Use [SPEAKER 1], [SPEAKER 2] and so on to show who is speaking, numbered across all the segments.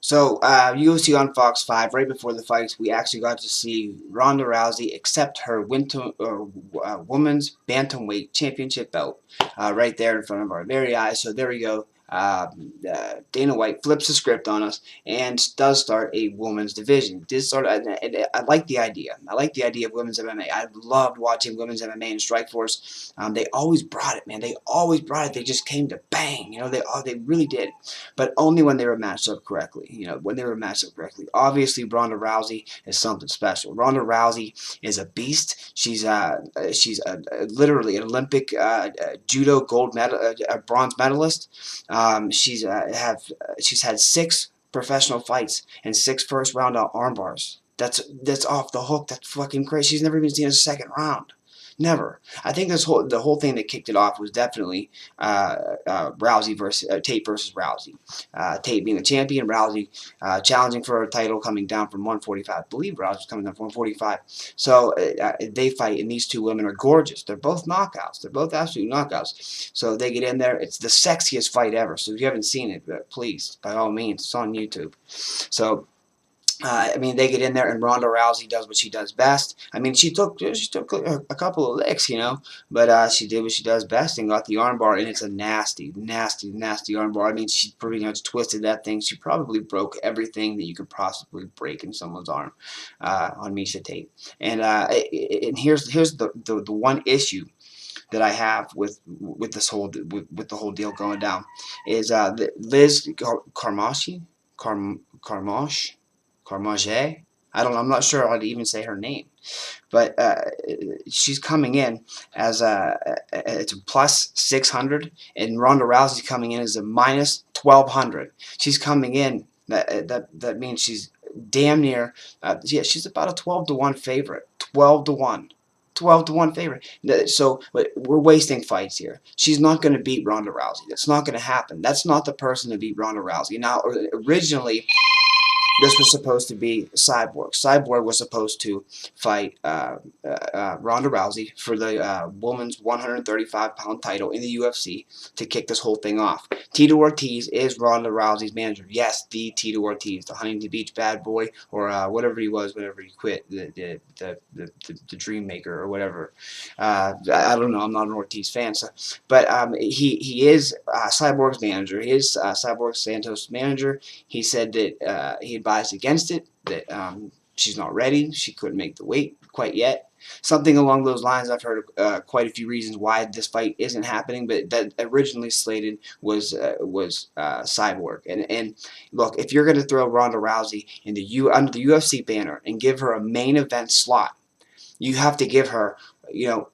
[SPEAKER 1] So, UFC on Fox 5, right before the fights, we actually got to see Ronda Rousey accept her women's bantamweight championship belt right there in front of our very eyes. So there we go. Dana White flips the script on us and does start a women's division. I like the idea. I like the idea of women's MMA. I loved watching women's MMA in Strikeforce. They always brought it, man. They always brought it. They just came to bang. They really did, but only when they were matched up correctly. When they were matched up correctly. Obviously, Ronda Rousey is something special. Ronda Rousey is a beast. She's literally an Olympic judo bronze medalist. She's had 6 professional fights and 6 first-round arm bars. That's off the hook. That's fucking crazy. She's never even seen a second round. Never. I think the whole thing that kicked it off was definitely Rousey versus Tate versus Rousey. Tate being the champion, Rousey challenging for a title, coming down from 145. I believe Rousey's coming down from 145. So they fight, and these two women are gorgeous. They're both knockouts. They're both absolute knockouts. So they get in there. It's the sexiest fight ever. So if you haven't seen it, please, by all means, it's on YouTube. So. They get in there, and Ronda Rousey does what she does best. She took a couple of licks, but she did what she does best and got the armbar, and it's a nasty, nasty, nasty armbar. She pretty much twisted that thing. She probably broke everything that you could possibly break in someone's arm on Miesha Tate. And here's the one issue that I have with this whole with the whole deal going down is Liz Carmouche. Carmouche. I'm not sure how to even say her name, but she's coming in as it's a plus 600, and Ronda Rousey's coming in as a minus 1200. She's coming in. That means she's damn near. She's about a 12-to-1 favorite. 12-to-1. 12-to-1 favorite. So we're wasting fights here. She's not going to beat Ronda Rousey. That's not going to happen. That's not the person to beat Ronda Rousey. Now, originally, this was supposed to be Cyborg. Cyborg was supposed to fight Ronda Rousey for the women's 135-pound title in the UFC to kick this whole thing off. Tito Ortiz is Ronda Rousey's manager. Yes, the Tito Ortiz, the Huntington Beach bad boy, or whatever he was whenever he quit, the Dream Maker or whatever. I don't know. I'm not an Ortiz fan, but he is Cyborg's manager. He is Cyborg Santos' manager. He said that he advised against it, that she's not ready. She couldn't make the weight quite yet. Something along those lines. I've heard quite a few reasons why this fight isn't happening, but that originally slated was Cyborg. And look, if you're going to throw Ronda Rousey under the UFC banner and give her a main event slot, you have to give her,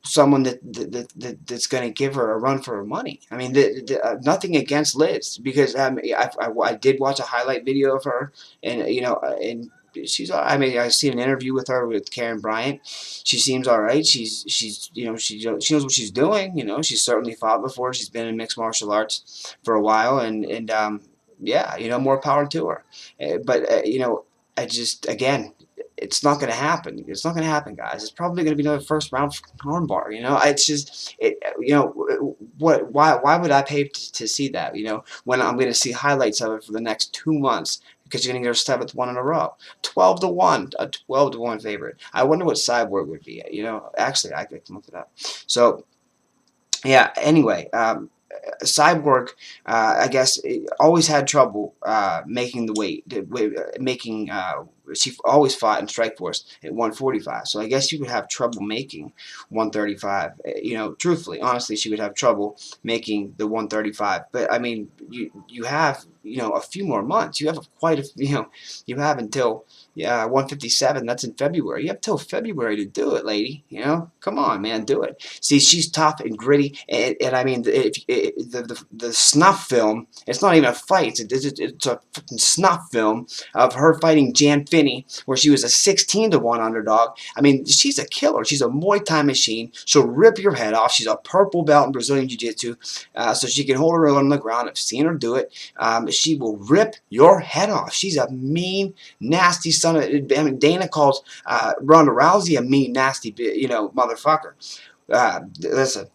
[SPEAKER 1] someone that's going to give her a run for her money. Nothing against Liz, because I did watch a highlight video of her, and and she's. I see an interview with her with Karen Bryant. She seems all right. She knows what she's doing. She's certainly fought before. She's been in mixed martial arts for a while, and more power to her. I just, again, it's not going to happen. It's not going to happen, guys. It's probably going to be another first round armbar. It's just, why would I pay to see that? When I'm going to see highlights of it for the next 2 months, because you're going to get her 7th one in a row. 12-to-1, a 12-to-1 favorite. I wonder what Cyborg would be. Actually, I could look it up. So, yeah. Anyway. Cyborg, I guess, always had trouble making the weight. She always fought in Strikeforce at 145. So I guess she would have trouble making 135. Truthfully, honestly, she would have trouble making the 135. But you have a few more months. You have you have until 157. That's in February. You have till February to do it, lady. Come on, man, do it. See, she's tough and gritty, and the snuff film. It's not even a fight. It's a fucking snuff film of her fighting Jan Finney, where she was a 16-to-1 underdog. She's a killer. She's a Muay Thai machine. She'll rip your head off. She's a purple belt in Brazilian Jiu-Jitsu, so she can hold her own on the ground. I've seen her do it. She will rip your head off. She's a mean, nasty son of. Dana calls Ronda Rousey a mean, nasty, motherfucker. Listen.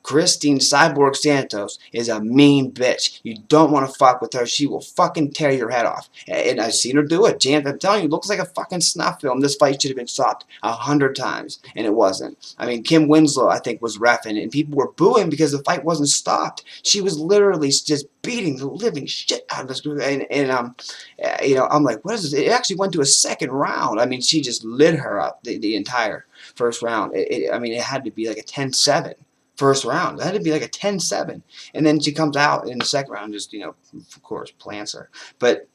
[SPEAKER 1] Christine Cyborg Santos is a mean bitch. You don't want to fuck with her. She will fucking tear your head off. And I've seen her do it. Jan, I'm telling you, it looks like a fucking snuff film. This fight should have been stopped 100 times, and it wasn't. I mean, Kim Winslow, I think, was reffing, and people were booing because the fight wasn't stopped. She was literally just beating the living shit out of this group. I'm like, what is this? It actually went to a second round. I mean, she just lit her up the entire first round. It had to be like a 10-7 first round. That had to be like a 10-7. And then she comes out in the second round, just, of course, plants her. But,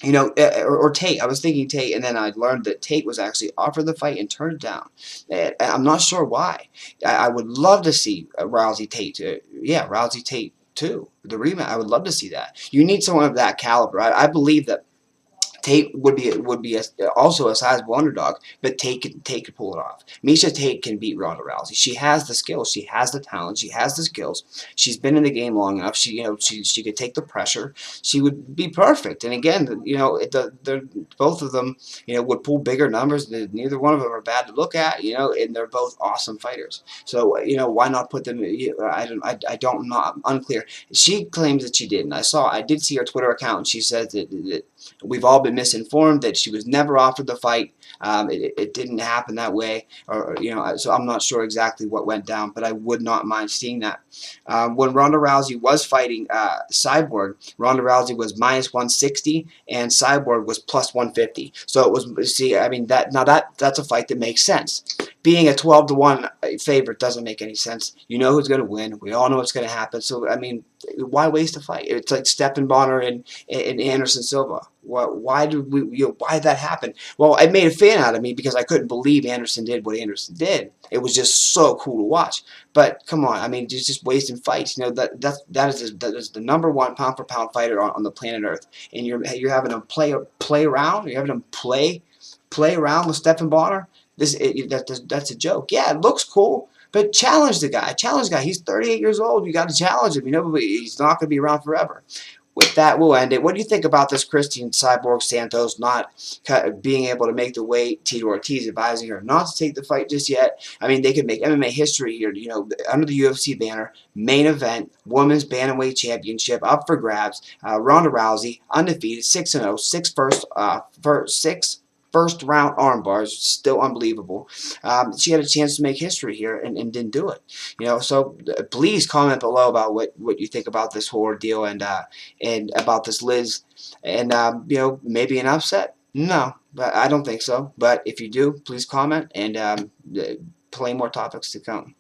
[SPEAKER 1] or Tate. I was thinking Tate, and then I learned that Tate was actually offered the fight and turned it down. And I'm not sure why. I would love to see Rousey Tate. Rousey Tate too. The rematch. I would love to see that. You need someone of that caliber. I believe that Tate would be also a sizable underdog, but Tate could pull it off. Miesha Tate can beat Ronda Rousey. She has the skills. She has the talent. She has the skills. She's been in the game long enough. She could take the pressure. She would be perfect. And again, both of them would pull bigger numbers. Neither one of them are bad to look at. And they're both awesome fighters. So why not put them? I don't know. I'm unclear. She claims that she didn't. I did see her Twitter account, and she says that we've all been misinformed, that she was never offered the fight. It didn't happen that way, so I'm not sure exactly what went down, but I would not mind seeing that. When Ronda Rousey was fighting Cyborg, Ronda Rousey was -160 and Cyborg was +150. So it was, that's a fight that makes sense. Being a 12-1 favorite doesn't make any sense. You know who's going to win. We all know what's going to happen. So, why waste a fight? It's like Steppenbonner and Anderson Silva. Why did that happen? Well, it made a fan out of me because I couldn't believe Anderson did what Anderson did. It was just so cool to watch. But come on, just wasting fights. That is the number one pound for pound fighter on the planet Earth, and you're having him play around. You're having him play around with Steppenbonner. That's a joke. Yeah, it looks cool. But challenge the guy. Challenge the guy. He's 38 years old. You got to challenge him. He's not going to be around forever. With that, we'll end it. What do you think about this Christine Cyborg Santos not being able to make the weight? Tito Ortiz advising her not to take the fight just yet. They could make MMA history here. Under the UFC banner, main event, women's bantamweight championship up for grabs. Ronda Rousey, undefeated, 6-0, six first round arm bars, still unbelievable. She had a chance to make history here and didn't do it. So please comment below about what you think about this whole ordeal and about this Liz, and maybe an upset. No, but I don't think so. But if you do, please comment and play more topics to come.